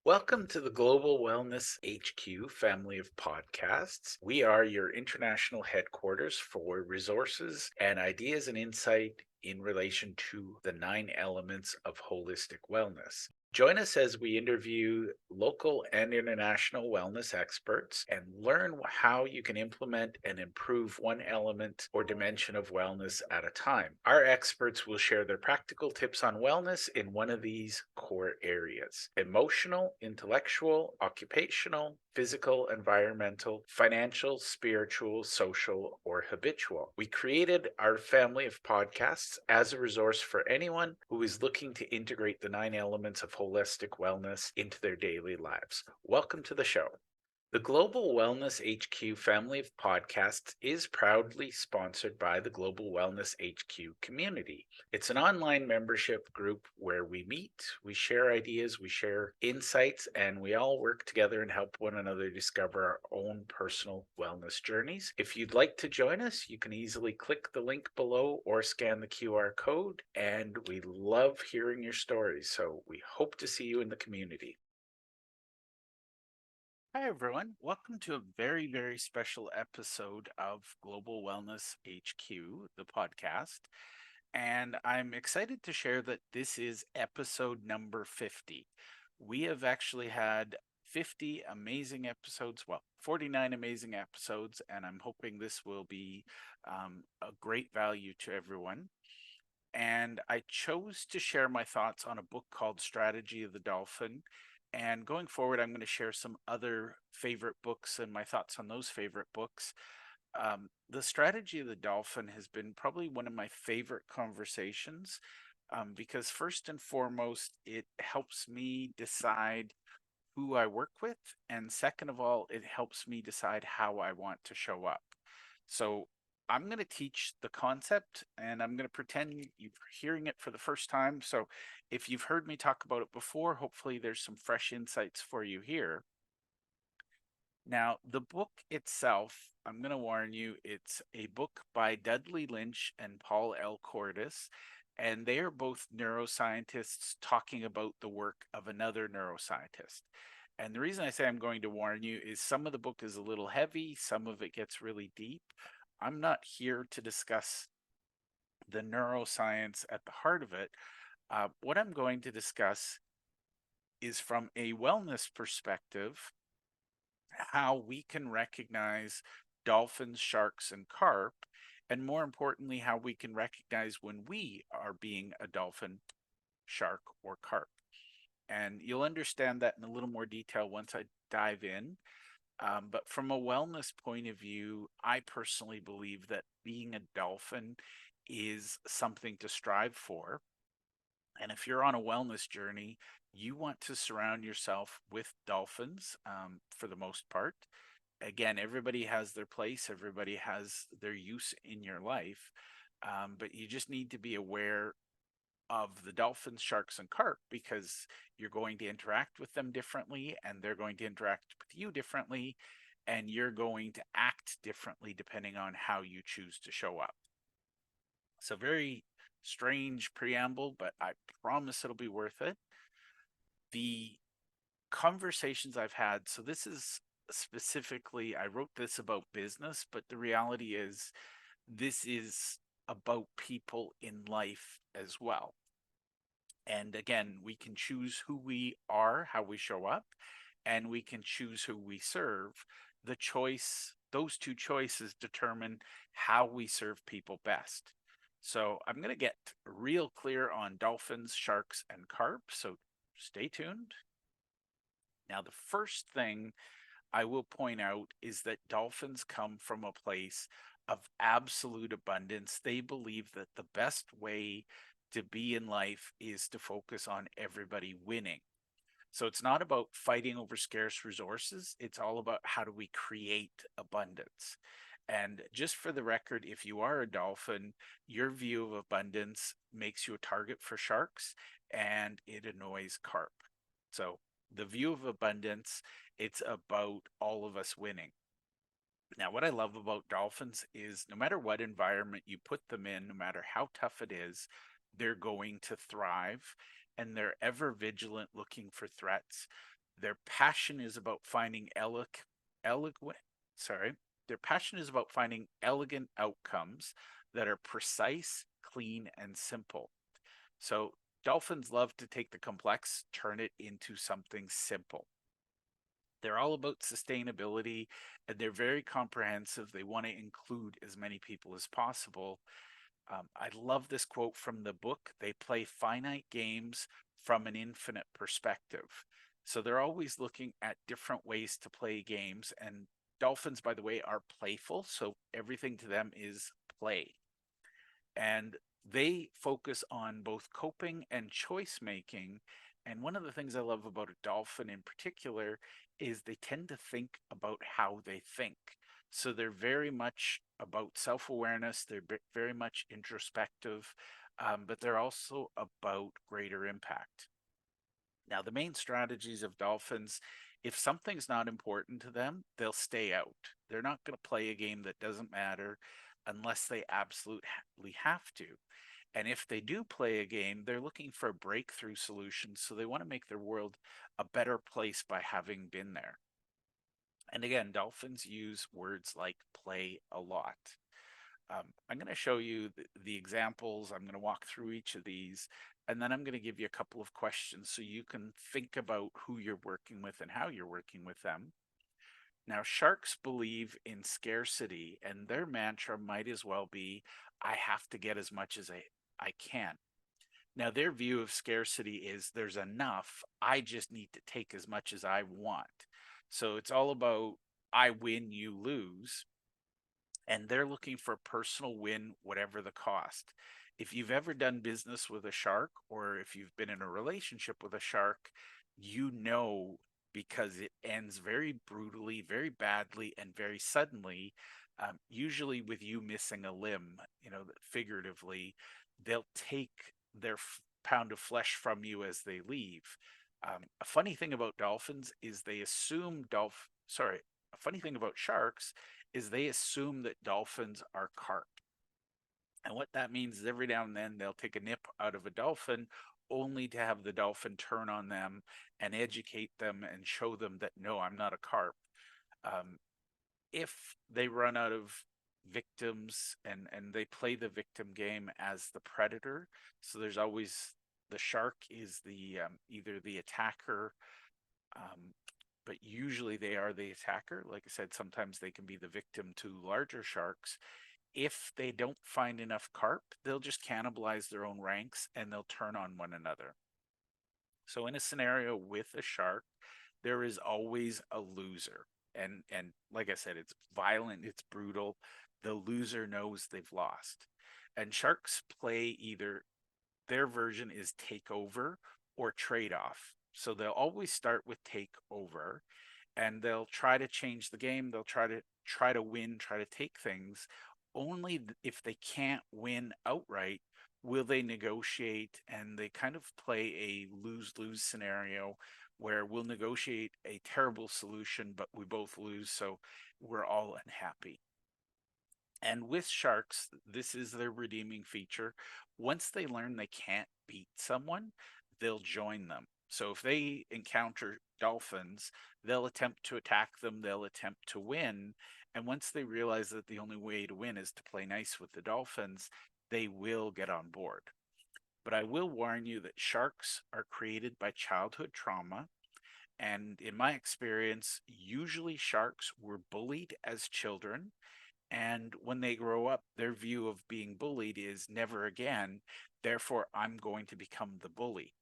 Welcome to the Global Wellness HQ family of podcasts. We are your international headquarters for resources and ideas and insight in relation to the 9 elements of holistic wellness. Join us as we interview local and international wellness experts and learn how you can implement and improve one element or dimension of wellness at a time. Our experts will share their practical tips on wellness in one of these core areas: emotional, intellectual, occupational, physical, environmental, financial, spiritual, social, or habitual. We created our family of podcasts as a resource for anyone who is looking to integrate the 9 elements of holistic wellness into their daily lives. Welcome to the show. The Global Wellness HQ family of podcasts is proudly sponsored by the Global Wellness HQ community. It's an online membership group where we meet, we share ideas, we share insights, and we all work together and help one another discover our own personal wellness journeys. If you'd like to join us, you can easily click the link below or scan the QR code, and we love hearing your stories. So we hope to see you in the community. Hi, everyone. Welcome to a very, very special episode of Global Wellness HQ, the podcast. And I'm excited to share that this is episode number 50. We have actually had 50 amazing episodes, well, 49 amazing episodes, and I'm hoping this will be a great value to everyone. And I chose to share my thoughts on a book called Strategy of the Dolphin. And going forward, I'm going to share some other favorite books and my thoughts on those favorite books. The Strategy of the Dolphin has been probably one of my favorite conversations because, first and foremost, it helps me decide who I work with. And second of all, it helps me decide how I want to show up. So I'm going to teach the concept and I'm going to pretend you're hearing it for the first time. So if you've heard me talk about it before, hopefully there's some fresh insights for you here. Now, the book itself, I'm going to warn you, it's a book by Dudley Lynch and Paul L. Cordis, and they are both neuroscientists talking about the work of another neuroscientist. And the reason I say I'm going to warn you is some of the book is a little heavy, some of it gets really deep. I'm not here to discuss the neuroscience at the heart of it. What I'm going to discuss is from a wellness perspective, how we can recognize dolphins, sharks, and carp, and more importantly, how we can recognize when we are being a dolphin, shark, or carp. And you'll understand that in a little more detail once I dive in. But from a wellness point of view, I personally believe that being a dolphin is something to strive for. And if you're on a wellness journey, you want to surround yourself with dolphins for the most part. Again, everybody has their place, everybody has their use in your life, but you just need to be aware of the dolphins, sharks, and carp because you're going to interact with them differently and they're going to interact with you differently and you're going to act differently depending on how you choose to show up. So, very strange preamble, but I promise it'll be worth it. The conversations I've had, so this is specifically, I wrote this about business, but the reality is this is about people in life as well. And again, we can choose who we are, how we show up, and we can choose who we serve. The choice, those two choices determine how we serve people best. So I'm going to get real clear on dolphins, sharks, and carp. So stay tuned. Now, the first thing I will point out is that dolphins come from a place of absolute abundance. They believe that the best way to be in life is to focus on everybody winning. So it's not about fighting over scarce resources. It's all about how do we create abundance. And just for the record, if you are a dolphin, your view of abundance makes you a target for sharks and it annoys carp. So the view of abundance, it's about all of us winning. Now, what I love about dolphins is no matter what environment you put them in, no matter how tough it is, they're going to thrive and they're ever vigilant looking for threats. Their passion is about finding eloquent, sorry, their passion is about finding elegant outcomes that are precise, clean, and simple. So dolphins love to take the complex, turn it into something simple. They're all about sustainability and they're very comprehensive. They want to include as many people as possible. I love this quote from the book. They play finite games from an infinite perspective. So they're always looking at different ways to play games. And dolphins, by the way, are playful. So everything to them is play. And they focus on both coping and choice making. And one of the things I love about a dolphin in particular is they tend to think about how they think. So they're very much about self awareness, they're very much introspective, but they're also about greater impact. Now, the main strategies of dolphins, if something's not important to them, they'll stay out. They're not going to play a game that doesn't matter unless they absolutely have to. And if they do play a game, they're looking for a breakthrough solution. So they want to make their world a better place by having been there. And again, dolphins use words like play a lot. I'm going to show you the examples. I'm going to walk through each of these, and then I'm going to give you a couple of questions so you can think about who you're working with and how you're working with them. Now, sharks believe in scarcity, and their mantra might as well be, I have to get as much as I can. Now, their view of scarcity is there's enough. I just need to take as much as I want. So it's all about I win, you lose, and they're looking for a personal win, whatever the cost. If you've ever done business with a shark, or if you've been in a relationship with a shark, you know because it ends very brutally, very badly, and very suddenly. Usually, with you missing a limb, figuratively, they'll take their pound of flesh from you as they leave. A funny thing about dolphins is they assume Sorry, a funny thing about sharks is they assume that dolphins are carp. And what that means is every now and then they'll take a nip out of a dolphin only to have the dolphin turn on them and educate them and show them that no, I'm not a carp. Um, if they run out of victims and they play the victim game as the predator, so there's always the shark is the either the attacker, um, but usually they are the attacker. Like I said, sometimes they can be the victim to larger sharks. If they don't find enough carp, they'll just cannibalize their own ranks and they'll turn on one another. So in a scenario with a shark, there is always a loser. And like I said, it's violent, it's brutal. The loser knows they've lost. And sharks play either their version is take over or trade off. So they'll always start with take over and they'll try to change the game. They'll try to win, try to take things. Only if they can't win outright will they negotiate, and they kind of play a lose-lose scenario where we'll negotiate a terrible solution, but we both lose, so we're all unhappy. And with sharks, this is their redeeming feature. Once they learn they can't beat someone, they'll join them. So if they encounter dolphins, they'll attempt to attack them, they'll attempt to win. And once they realize that the only way to win is to play nice with the dolphins, they will get on board. But I will warn you that sharks are created by childhood trauma. And in my experience, usually sharks were bullied as children, and when they grow up, their view of being bullied is never again. Therefore, I'm going to become the bully.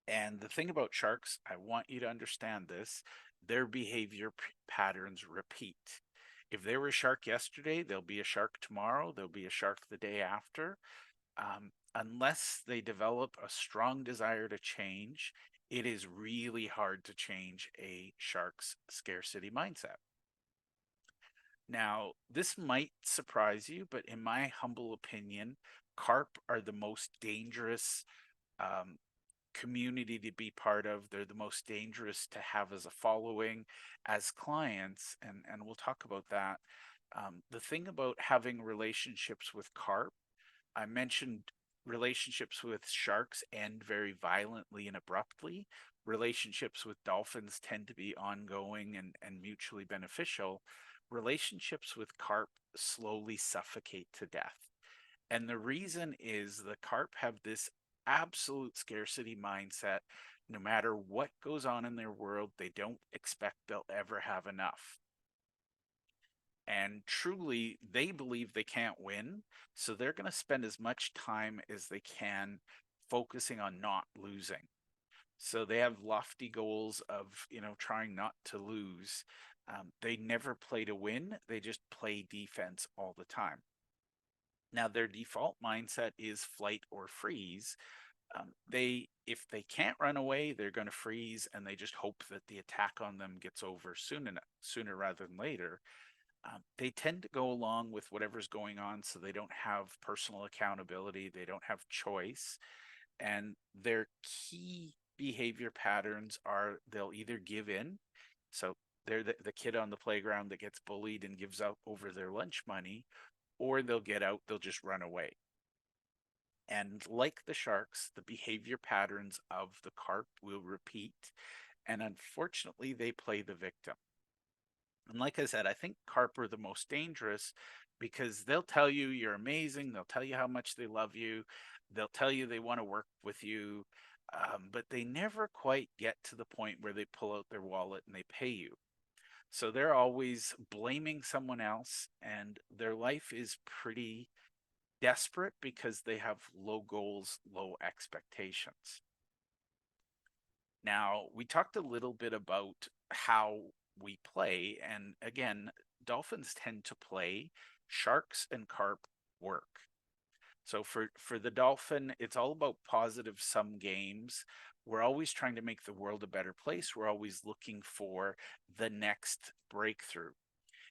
And the thing about sharks, I want you to understand this, their behavior patterns repeat. If they were a shark yesterday, they'll be a shark tomorrow, they'll be a shark the day after. Unless they develop a strong desire to change, it is really hard to change a shark's scarcity mindset. Now, this might surprise you, but in my humble opinion, carp are the most dangerous um, community to be part of. They're the most dangerous to have as a following, as clients, and we'll talk about that. The thing about having relationships with carp, I mentioned relationships with sharks end very violently and abruptly. relationships with dolphins tend to be ongoing and mutually beneficial, relationships with carp slowly suffocate to death. And the reason is the carp have this absolute scarcity mindset. No matter what goes on in their world, they don't expect they'll ever have enough. And truly, they believe they can't win. So they're going to spend as much time as they can focusing on not losing. So they have lofty goals of, trying not to lose. They never play to win, they just play defense all the time. Now, their default mindset is flight or freeze. If they can't run away, they're going to freeze, and they just hope that the attack on them gets over sooner rather than later. They tend to go along with whatever's going on, so they don't have personal accountability. They don't have choice, and their key behavior patterns are they'll either give in, so they're the kid on the playground that gets bullied and gives out over their lunch money, or they'll get out, they'll just run away. And like the sharks, the behavior patterns of the carp will repeat. And unfortunately, they play the victim. And like I said, I think carp are the most dangerous because they'll tell you you're amazing. They'll tell you how much they love you. They'll tell you they want to work with you. But they never quite get to the point where they pull out their wallet and they pay you. So they're always blaming someone else, and their life is pretty desperate because they have low goals, low expectations. Now, we talked a little bit about how we play, and again, dolphins tend to play, sharks and carp work. So for the dolphin, it's all about positive sum games. We're always trying to make the world a better place. We're always looking for the next breakthrough.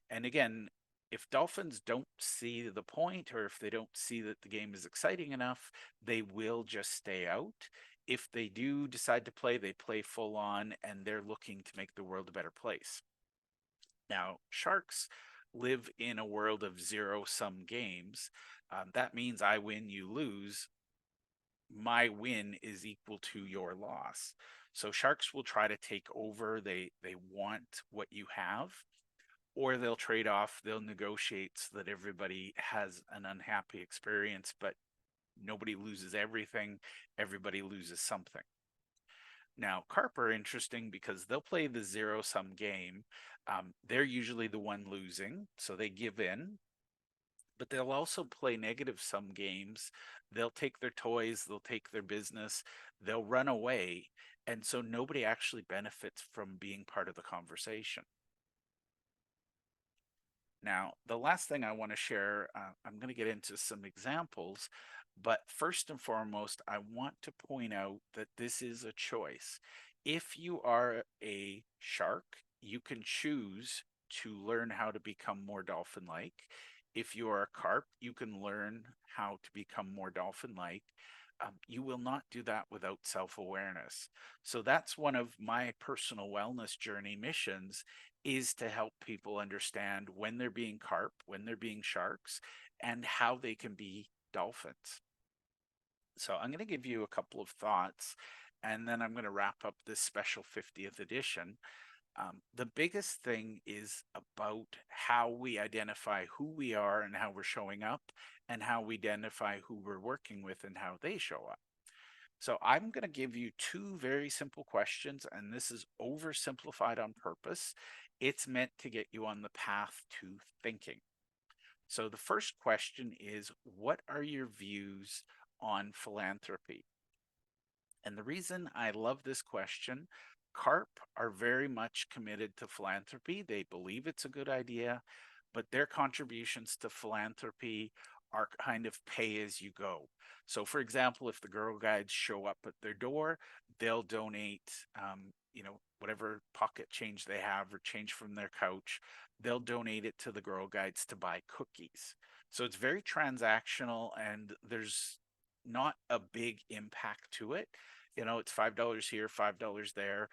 And again, if dolphins don't see the point, or if they don't see that the game is exciting enough, they will just stay out. If they do decide to play, they play full on, and they're looking to make the world a better place. Now, sharks live in a world of zero sum games. That means I win, you lose. My win is equal to your loss. So sharks will try to take over. They want what you have, or they'll trade off, they'll negotiate so that everybody has an unhappy experience, but nobody loses everything, everybody loses something. Now, carp are interesting because they'll play the zero sum game. They're usually the one losing, so they give in, but they'll also play negative sum games. They'll take their toys, they'll take their business, they'll run away. And so nobody actually benefits from being part of the conversation. Now, the last thing I want to share, I'm going to get into some examples, but first and foremost, I want to point out that this is a choice. If you are a shark, you can choose to learn how to become more dolphin like. If you are a carp, you can learn how to become more dolphin like. You will not do that without self awareness. So, that's one of my personal wellness journey missions, is to help people understand when they're being carp, when they're being sharks, and how they can be dolphins. So I'm going to give you a couple of thoughts, and then I'm going to wrap up this special 50th edition. The biggest thing is about how we identify who we are and how we're showing up, and how we identify who we're working with and how they show up. So I'm going to give you two very simple questions, and this is oversimplified on purpose. It's meant to get you on the path to thinking. So the first question is, what are your views on philanthropy? And the reason I love this question, carp are very much committed to philanthropy. They believe it's a good idea, but their contributions to philanthropy are kind of pay as you go. So, for example, if the Girl Guides show up at their door, they'll donate, whatever pocket change they have or change from their couch, they'll donate it to the Girl Guides to buy cookies. So it's very transactional, and there's not a big impact to it. It's $5 here, $5 there.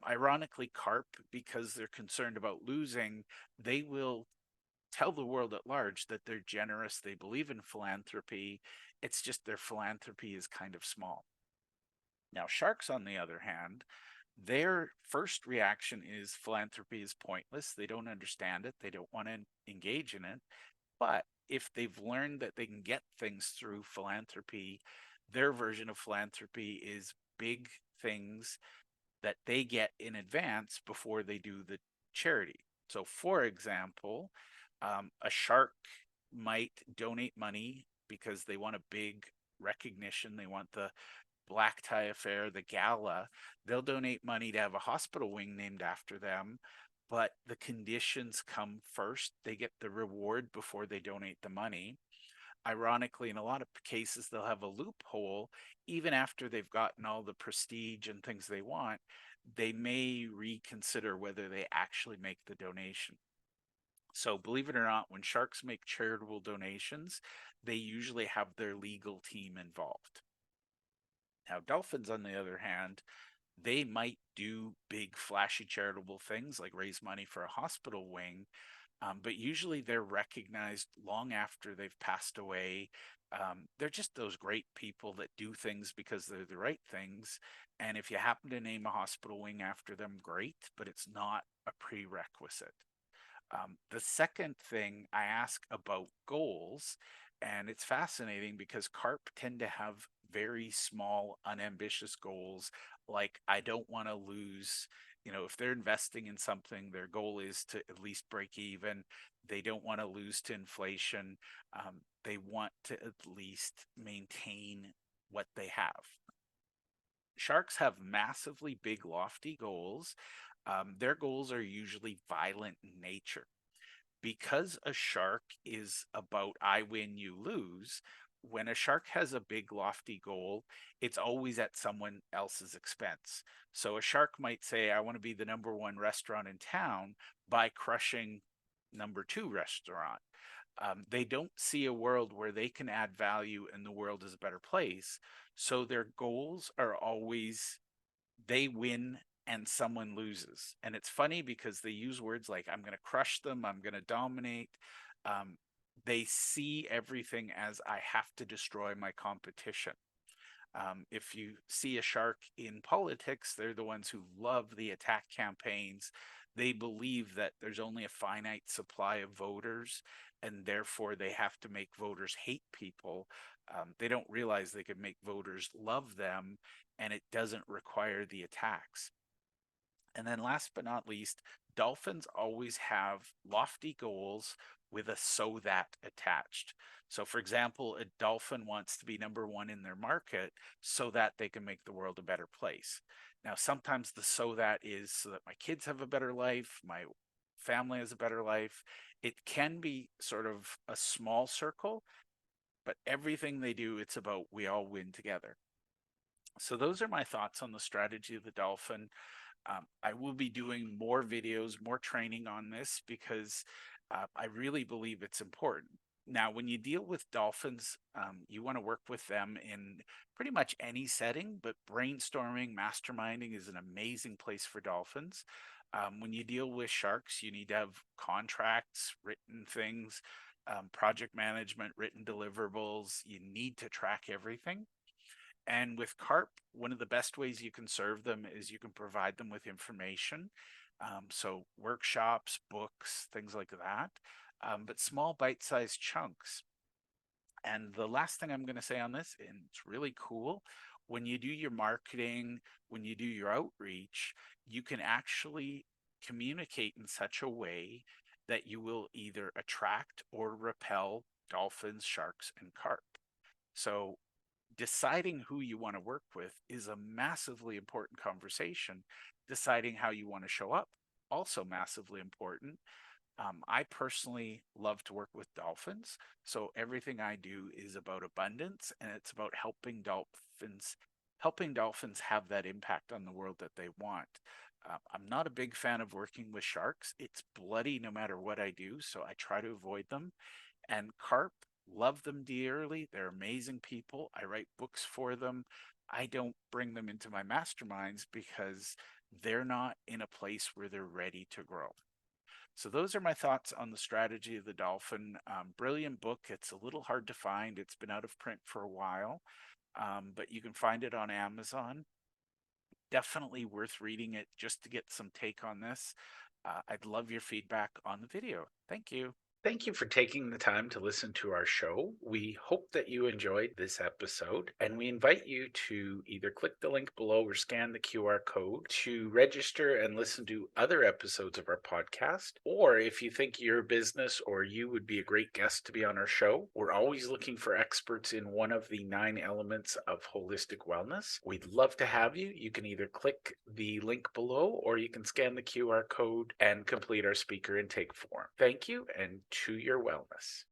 Ironically, carp, because they're concerned about losing, they will tell the world at large that they're generous, they believe in philanthropy. It's just their philanthropy is kind of small. Now, sharks, on the other hand, their first reaction is philanthropy is pointless. They don't understand it. They don't want to engage in it. But if they've learned that they can get things through philanthropy, their version of philanthropy is big things that they get in advance before they do the charity. So, for example, a shark might donate money because they want a big recognition. They want the black tie affair, the gala. They'll donate money to have a hospital wing named after them, but the conditions come first. They get the reward before they donate the money. Ironically, in a lot of cases, they'll have a loophole. Even after they've gotten all the prestige and things they want, they may reconsider whether they actually make the donation. So, believe it or not, when sharks make charitable donations, they usually have their legal team involved. Now, dolphins, on the other hand, they might do big, flashy charitable things like raise money for a hospital wing, but usually they're recognized long after they've passed away. They're just those great people that do things because they're the right things. And if you happen to name a hospital wing after them, great, but it's not a prerequisite. The second thing I ask about goals, and it's fascinating because carp tend to have very small, unambitious goals. Like, I don't want to lose, if they're investing in something, their goal is to at least break even. They don't want to lose to inflation. They want to at least maintain what they have. Sharks have massively big, lofty goals. Their goals are usually violent in nature because a shark is about I win, you lose. When a shark has a big, lofty goal, it's always at someone else's expense. So a shark might say, I want to be the number one restaurant in town by crushing number two restaurant. They don't see a world where they can add value and the world is a better place. So their goals are always they win and someone loses. And it's funny because they use words like, I'm going to crush them, I'm going to dominate. Um, they see everything as I have to destroy my competition. If you see a shark in politics, they're the ones who love the attack campaigns. They believe that there's only a finite supply of voters, and therefore they have to make voters hate people. They don't realize they can make voters love them, and it doesn't require the attacks. And then last but not least, dolphins always have lofty goals with a so that attached. So, for example, a dolphin wants to be number one in their market so that they can make the world a better place. Now, sometimes the so that is so that my kids have a better life, my family has a better life. It can be sort of a small circle, but everything they do, it's about we all win together. So, those are my thoughts on the strategy of the dolphin. I will be doing more videos, more training on this because I really believe it's important. Now, when you deal with dolphins, you want to work with them in pretty much any setting, but brainstorming, masterminding is an amazing place for dolphins. When you deal with sharks, you need to have contracts, written things, project management, written deliverables. You need to track everything. And with carp, one of the best ways you can serve them is you can provide them with information. So workshops, books, things like that, but small bite-sized chunks. And the last thing I'm going to say on this, and it's really cool, when you do your marketing, when you do your outreach, you can actually communicate in such a way that you will either attract or repel dolphins, sharks, and carp. So deciding who you want to work with is a massively important conversation. Deciding how you want to show up, also massively important. I personally love to work with dolphins. So everything I do is about abundance and it's about helping dolphins have that impact on the world that they want. I'm not a big fan of working with sharks. It's bloody no matter what I do, so I try to avoid them. And carp, love them dearly. They're amazing people. I write books for them. I don't bring them into my masterminds because they're not in a place where they're ready to grow. So those are my thoughts on the strategy of the dolphin. Brilliant book. It's a little hard to find. It's been out of print for a while, but you can find it on Amazon. definitely worth reading it just to get some take on this. I'd love your feedback on the video. Thank you. Thank you for taking the time to listen to our show. We hope that you enjoyed this episode, and we invite you to either click the link below or scan the QR code to register and listen to other episodes of our podcast. Or if you think your business or you would be a great guest to be on our show, we're always looking for experts in one of the 9 elements of holistic wellness. We'd love to have you. You can either click the link below or you can scan the QR code and complete our speaker intake form. Thank you, and to your wellness.